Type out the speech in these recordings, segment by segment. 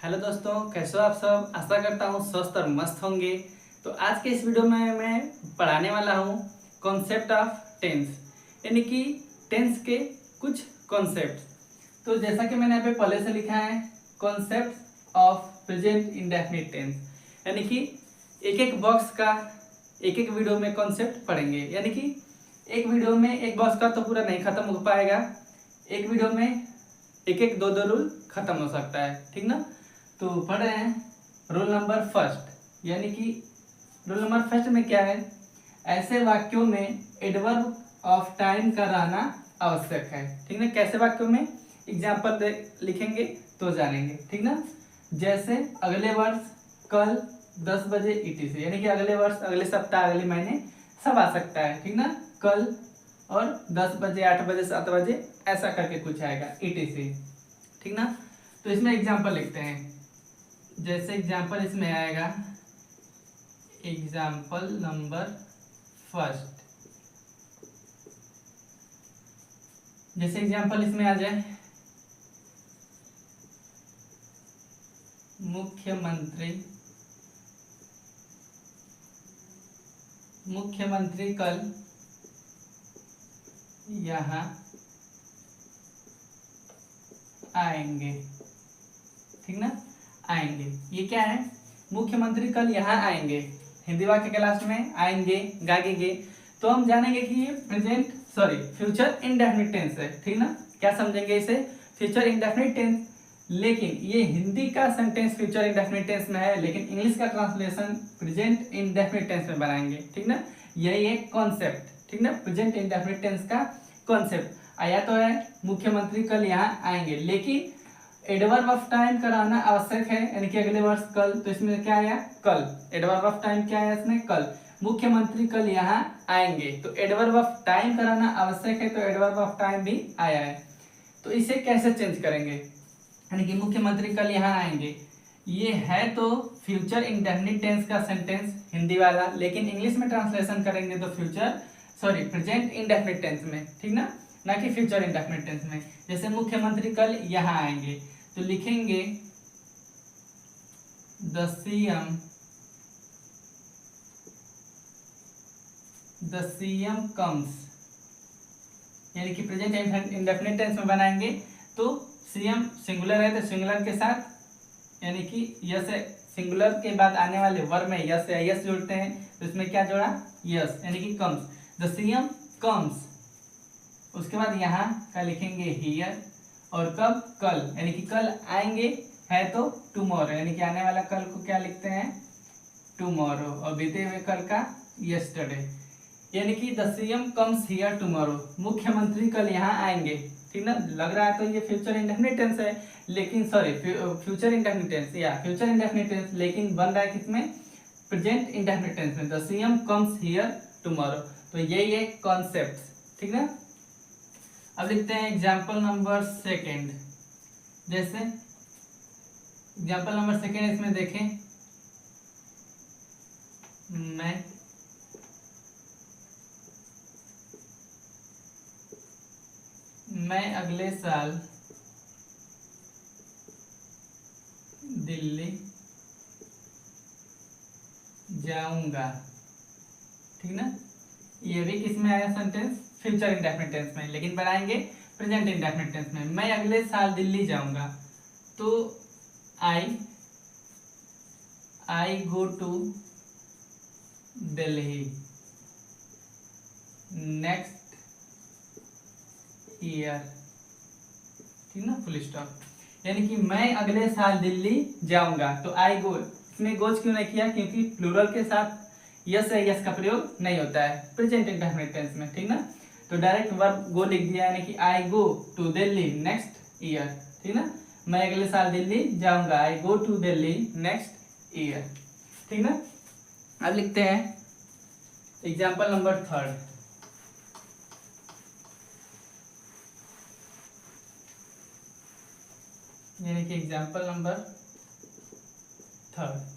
Hello दोस्तों, कैसे हो आप सब। आशा करता हूँ स्वस्थ और मस्त होंगे। तो आज के इस वीडियो में मैं पढ़ाने वाला हूँ कॉन्सेप्ट ऑफ टेंस, यानी कि टेंस के कुछ कॉन्सेप्ट। तो जैसा कि मैंने यहाँ पे पहले से लिखा है concept of present indefinite tense, यानी कि एक एक बॉक्स का एक एक वीडियो में कॉन्सेप्ट पढ़ेंगे। यानी कि एक वीडियो में एक बॉक्स का तो पूरा नहीं खत्म हो पाएगा, एक वीडियो में एक एक दो दो रूल खत्म हो सकता है, ठीक ना। तो पढ़ रहे हैं रूल नंबर फर्स्ट, यानी कि रूल नंबर फर्स्ट में क्या है, ऐसे वाक्यों में एडवर्ब ऑफ टाइम का रहना आवश्यक है, ठीक ना। कैसे वाक्यों में, एग्जाम्पल लिखेंगे तो जानेंगे, ठीक ना। जैसे अगले वर्ष, कल, 10 बजे ETC, यानी कि अगले वर्ष, अगले सप्ताह, अगले महीने सब आ सकता है, ठीक ना। कल और 10 बजे, 8 बजे, 7 बजे ऐसा करके कुछ आएगा ETC, ठीक ना। तो इसमें एग्जाम्पल लिखते हैं। जैसे एग्जाम्पल इसमें आएगा एग्जाम्पल नंबर फर्स्ट। जैसे एग्जाम्पल इसमें आ जाए मुख्यमंत्री कल यहाँ आएंगे, ठीक ना। आएंगे, ये क्या है, मुख्यमंत्री कल यहाँ आएंगे। हिंदी वाक्य के लास्ट में आएंगे गागेंगे, तो हम जानेंगे कि ये प्रेजेंट फ्यूचर इंडेफिनिट टेंस है, ठीक ना। क्या समझेंगे इसे, फ्यूचर इंडेफिनिट टेंस। लेकिन ये हिंदी का सेंटेंस फ्यूचर इंडेफिनिट टेंस में है, लेकिन इंग्लिश का ट्रांसलेशन प्रेजेंट इंडेफिनिट टेंस में बनाएंगे, ठीक ना। यही एक कॉन्सेप्ट, ठीक ना, प्रेजेंट इंडेफिनिट टेंस का कॉन्सेप्ट। आया तो है मुख्यमंत्री कल यहाँ आएंगे, लेकिन एडवर्ब ऑफ टाइम का रहना आवश्यक है, यानी कि अगले वर्ष कल, तो इसमें क्या आया कल। एडवर्ब ऑफ टाइम क्या है इसमें, कल। मुख्यमंत्री कल यहाँ आएंगे, तो एडवर्ब ऑफ टाइम का रहना आवश्यक है, तो एडवर्ब ऑफ टाइम भी आया है। तो इसे कैसे चेंज करेंगे, यानी कि मुख्यमंत्री कल यहाँ आएंगे, ये है तो फ्यूचर इंडेफिनिट टेंस का सेंटेंस हिंदी वाला, लेकिन इंग्लिश में ट्रांसलेशन करेंगे तो प्रेजेंट इंडेफिनिट टेंस में, ठीक ना कि फ्यूचर इंडेफिनिट टेंस में। जैसे मुख्यमंत्री कल यहाँ आएंगे, तो लिखेंगे द CM कम्स, यानी कि प्रेजेंट इंडेफिनिट टेंस में बनाएंगे तो CM सिंगुलर है तो सिंगुलर के साथ, यानी कि यस है, सिंगुलर के बाद आने वाले वर्ब में यस है, यस जोड़ते हैं, तो इसमें क्या जोड़ा, यस, यानी कि कम्स, द CM कम्स। उसके बाद यहाँ का लिखेंगे हियर, और कब, कल, यानी कि कल आएंगे, है तो टुमारो, यानी कि आने वाला कल को क्या लिखते हैं, टुमारो, और बीते हुए कल का यस्टरडे, यानी कि the CM comes here tomorrow, मुख्यमंत्री कल यहाँ आएंगे, ठीक ना। लग रहा है तो ये फ्यूचर इंडेफिनिट टेंस है, लेकिन फ्यूचर इंडेफिनिट टेंस या फ्यूचर इंडेफिनिट टेंस, लेकिन बन रहा है किसमें, प्रेजेंट इंडेफिनिट टेंस में, the CM comes here tomorrow. तो यही है कॉन्सेप्ट, ठीक ना। अब लिखते हैं एग्जाम्पल नंबर सेकेंड। जैसे एग्जाम्पल नंबर सेकेंड इसमें देखें, मैं अगले साल दिल्ली जाऊंगा, ठीक ना। ये भी किसमें आया सेंटेंस, फ्यूचर इंडेफिनिट टेंस में, लेकिन बनाएंगे प्रेजेंट इंडेफिनिट टेंस में। मैं अगले साल दिल्ली जाऊंगा, तो I go to Delhi next year, ठीक ना, फुल स्टॉप। यानी कि मैं अगले साल दिल्ली जाऊंगा, तो आई गो, इसमें गोज क्यों नहीं किया, क्योंकि प्लूरल के साथ यस है, यस का प्रयोग नहीं होता है प्रेजेंट इंडेफिनिट टेंस में, ठीक ना। तो डायरेक्ट वर्ब गो लिख दिया, यानी कि I go to Delhi next year, ठीक ना। मैं अगले साल दिल्ली जाऊंगा, I go to Delhi next year, ठीक ना। अब लिखते हैं एग्जाम्पल नंबर थर्ड। यानी कि एग्जाम्पल नंबर थर्ड,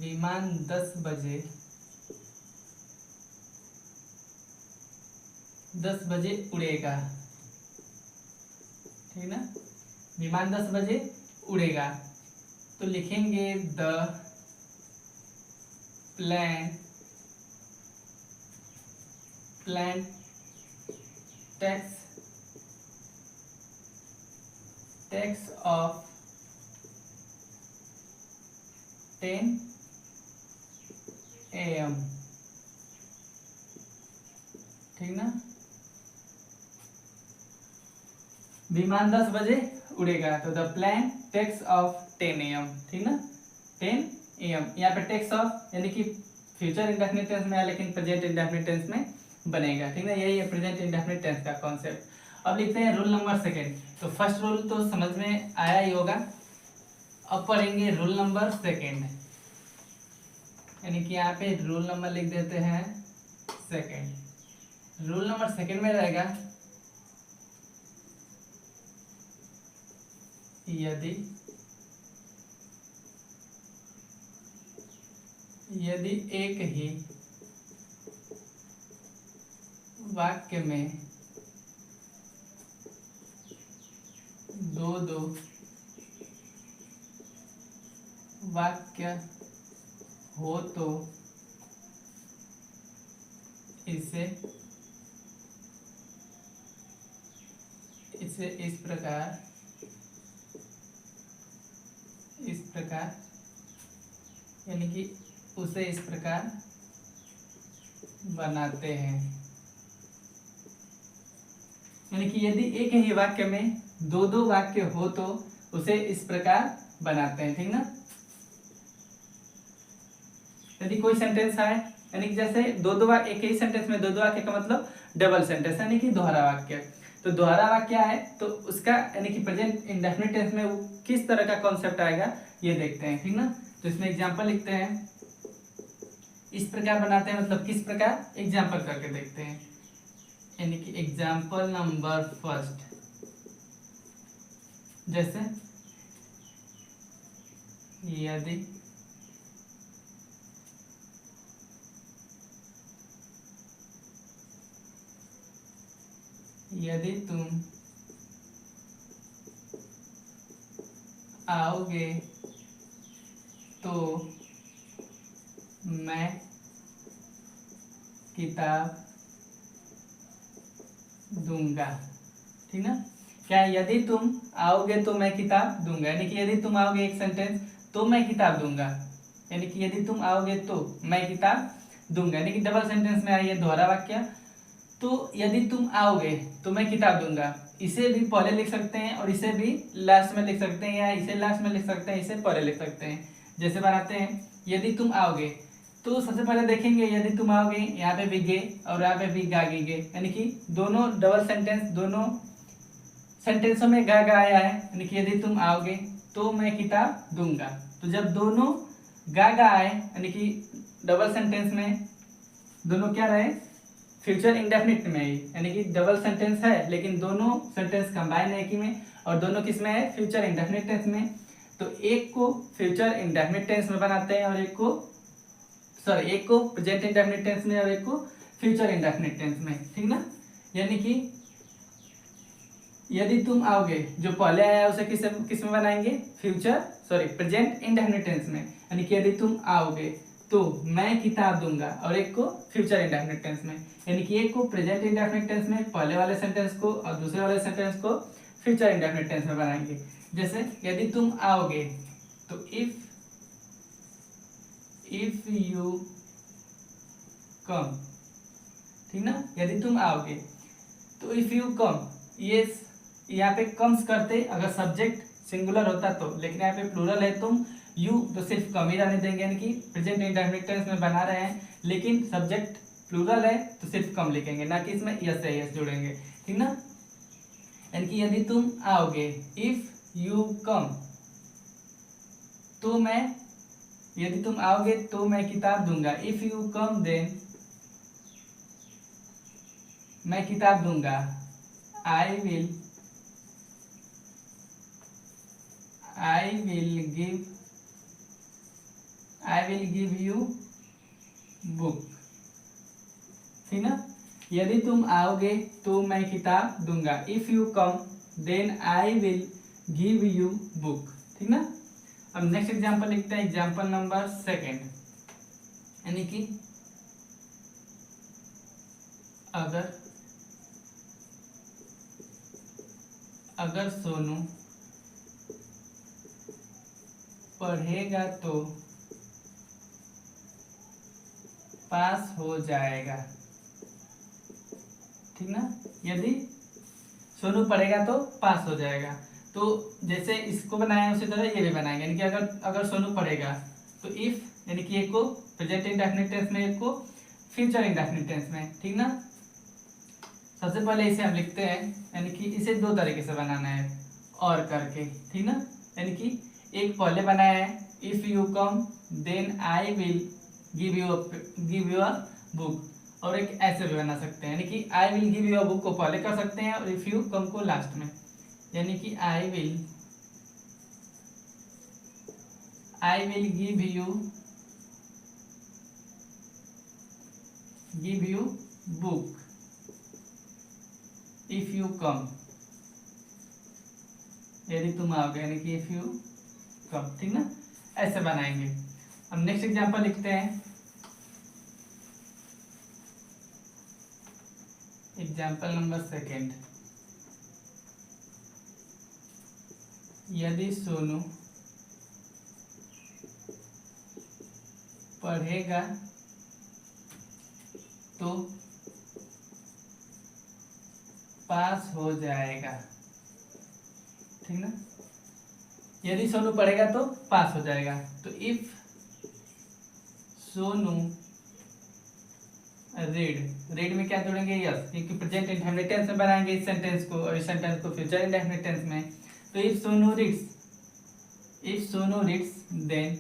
विमान 10 बजे 10 बजे उड़ेगा, ठीक ना, विमान 10 बजे उड़ेगा। तो लिखेंगे the plane takes off 10 AM, ठीक ना, विमान 10 बजे उड़ेगा। तो the plane takes off 10 AM, ठीक ना, 10 AM। यहाँ पे टेक्स ऑफ यानी कि फ्यूचर इंडेफिनिट टेंस में है लेकिन प्रेजेंट इंडेफिनिट टेंस में बनेगा, ठीक ना, यही है प्रेजेंट इंडेफिनिट टेंस का कॉन्सेप्ट। अब लिखते हैं रूल नंबर सेकेंड। तो फर्स्ट रूल तो समझ में आया ही होगा। अब पढ़ेंगे रूल नंबर सेकेंड, यानी कि यहाँ पे रूल नंबर लिख देते हैं सेकेंड। रूल नंबर सेकेंड में रहेगा यदि एक ही वाक्य में दो वाक्य हो तो इसे इस प्रकार यानी कि उसे इस प्रकार बनाते हैं। यानी कि यदि एक ही वाक्य में दो वाक्य हो तो उसे इस प्रकार बनाते हैं, ठीक ना। यदि कोई सेंटेंस है, यानी कि जैसे दो वाक्य, एक ही सेंटेंस में दो वाक्य का मतलब डबल सेंटेंस, यानी कि दोहरा वाक्य। तो दोहरा वाक्य है तो उसका यानी कि प्रेजेंट इंडेफिनिट टेंस में वो किस तरह का कॉन्सेप्ट आएगा ये देखते हैं, ठीक ना। तो इसमें एग्जांपल लिखते हैं, इस प्रकार बनाते हैं मतलब किस प्रकार, एग्जांपल करके देखते हैं। यानी कि एग्जांपल नंबर फर्स्ट, जैसे यदि तुम आओगे तो मैं किताब दूंगा, ठीक ना। क्या यदि तुम आओगे तो मैं किताब दूंगा, यानी कि यदि तुम आओगे एक सेंटेंस तो मैं किताब दूंगा, यानी कि यदि तुम आओगे तो मैं किताब दूंगा, यानी कि डबल सेंटेंस में आई है दोहरा वाक्य। तो यदि तुम आओगे तो मैं किताब दूंगा, इसे भी पहले लिख सकते हैं और इसे भी लास्ट में लिख सकते हैं, या इसे लास्ट में लिख सकते हैं, इसे पहले लिख सकते हैं। जैसे बनाते हैं यदि तुम आओगे, तो सबसे पहले देखेंगे यदि तुम आओगे, यहाँ पे भी गे और यहाँ पे भी गागे गे, यानी कि दोनों डबल सेंटेंस, दोनों सेंटेंसों में गा गा आया है, यानी कि यदि तुम आओगे तो मैं किताब दूंगा। तो जब दोनों गा गा आए, यानी कि डबल सेंटेंस में दोनों क्या रहे, फ्यूचर इंडेफिनिट में ही, यानी कि डबल सेंटेंस है लेकिन दोनों सेंटेंस कंबाइन है एक ही में, और दोनों किस में है, फ्यूचर इंडेफिनिट टेंस में। तो एक को फ्यूचर इंडेफिनिट टेंस में बनाते हैं और एक को प्रेजेंट इंडेफिनिट टेंस में और एक को फ्यूचर इंडेफिनिट टेंस में, ठीक ना। यानी कि यदि तुम आओगे, जो पहले आया उसे किस में बनाएंगे, प्रेजेंट इंडेफिनिट टेंस में, यानी कि यदि तुम आओगे तो मैं किताब दूंगा, और एक को फ्यूचर इंडेफिनिट टेंस में, यानी कि एक को प्रेजेंट इंडेफिनिट टेंस में पहले वाले सेंटेंस को और दूसरे वाले सेंटेंस को फ्यूचर इंडेफिनिट टेंस में बनाएंगे। जैसे यदि तुम आओगे तो इफ यू कम, ठीक ना, यदि तुम आओगे तो इफ यू कम, ये यहाँ पे कम्स करते अगर सब्जेक्ट सिंगुलर होता तो, लेकिन यहाँ पे प्लूरल है, तुम यू तो सिर्फ कम ही रहने देंगे, यानी कि प्रेजेंट इंडेफिनिट टेंस में बना रहे हैं, लेकिन सब्जेक्ट प्लूरल है तो सिर्फ कम लिखेंगे, ना कि इसमें यस है यस जोड़ेंगे, ठीक ना। यानी कि यदि तुम आओगे, इफ यू कम, तो मैं, यदि तुम आओगे तो मैं किताब दूंगा, इफ यू कम देन मैं किताब दूंगा, I will give you book, ठीक ना। यदि तुम आओगे तो मैं किताब दूंगा। If you come then I will give you book. ठीक ना। अब नेक्स्ट एग्जांपल लिखते हैं, एग्जांपल नंबर 2, यानी कि अगर सोनू पढ़ेगा तो पास हो जाएगा। ठीक ना। यदि सोनू पढ़ेगा तो पास हो जाएगा। तो जैसे इसको बनाया उसी तरह ये भी बनाएंगे, यानी कि अगर सोनू पढ़ेगा तो इफ, यानी कि एक को प्रेजेंट इंडेफिनिट टेंस में, एक को फ्यूचर इंडेफिनिट टेंस में। ठीक ना। सबसे पहले इसे हम लिखते हैं, यानी कि इसे दो तरीके से बनाना है, और करके। ठीक ना। यानी कि एक पहले बनाया है, if you come then I will give you a book, और एक ऐसे भी बना सकते हैं, यानी कि I will give you a book को पहले कर सकते हैं और इफ यू कम को लास्ट में, यानी कि I will give you book if you कम, यदि तुम आओगे, यानी कि इफ यू कम। ठीक ना। ऐसे बनाएंगे। अब नेक्स्ट एग्जांपल लिखते हैं, एग्जांपल नंबर 2, यदि सोनू पढ़ेगा तो पास हो जाएगा। ठीक ना। यदि सोनू पढ़ेगा तो पास हो जाएगा। तो इफ सोनू रीड में क्या जोड़ेंगे, यस, क्योंकि प्रेजेंट इंडेफिनिट टेंस में बनाएंगे इस सेंटेंस को, और इस सेंटेंस को फ्यूचर इंडेफिनिट टेंस में। तो इफ सोनू रीड्स देन,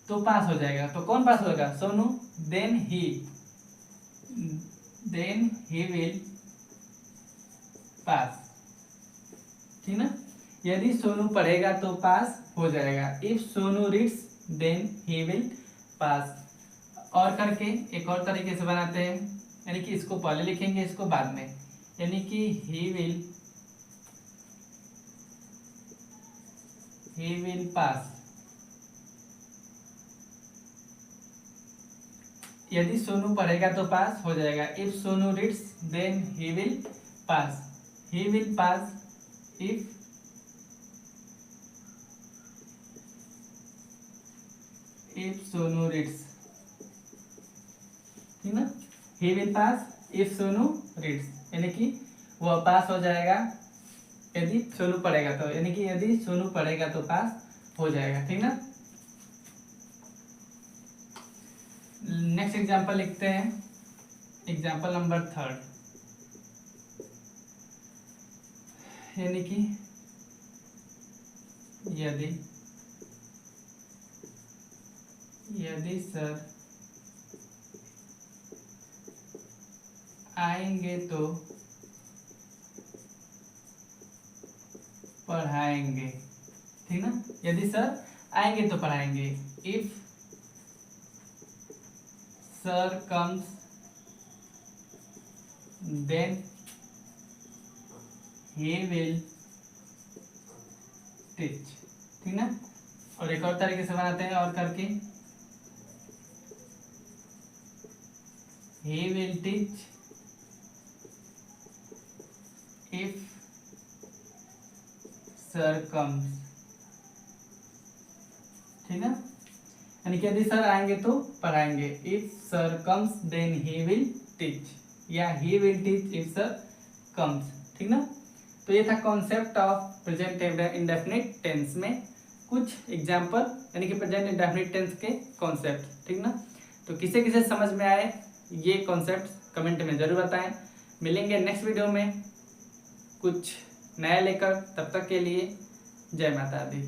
तो पास हो जाएगा। तो कौन पास होगा, Sonu. Then he will pass. ठीक ना। यदि सोनू पढ़ेगा तो पास हो जाएगा। If Sonu reads then he will pass. और करके एक और तरीके से बनाते हैं, यानी कि इसको पहले लिखेंगे, इसको बाद में, यानी कि ही विल पास। यदि सोनू पढ़ेगा तो पास हो जाएगा। If Sonu reads then he will pass. He will pass if Sonu reads. ठीक ना। He will pass if Sonu reads, यानी कि वह पास हो जाएगा यदि सोनू पढ़ेगा तो, यानी कि यदि सोनू पढ़ेगा तो पास हो जाएगा। ठीक ना। नेक्स्ट एग्जांपल लिखते हैं, एग्जांपल नंबर 3, यानी कि यदि सर आएंगे तो पढ़ाएंगे। ठीक ना। यदि सर आएंगे तो पढ़ाएंगे। If sir comes then he will teach. ठीक ना। और एक और तरीके से बनाते हैं, और करके, he will teach if sir comes। ठीक ना। यानी कि यदि सर आएंगे तो पढ़ाएंगे। If sir comes then he will teach, या he will teach if sir comes. ठीक ना। तो ये था concept of present indefinite tense में कुछ एग्जाम्पल, यानी कि प्रेजेंट इंडेफिनिट टेंस के कॉन्सेप्ट। ठीक ना। तो किसे किसे समझ में आए ये कॉन्सेप्ट कमेंट में जरूर बताएं। मिलेंगे नेक्स्ट वीडियो में कुछ नया लेकर, तब तक के लिए जय माता दी।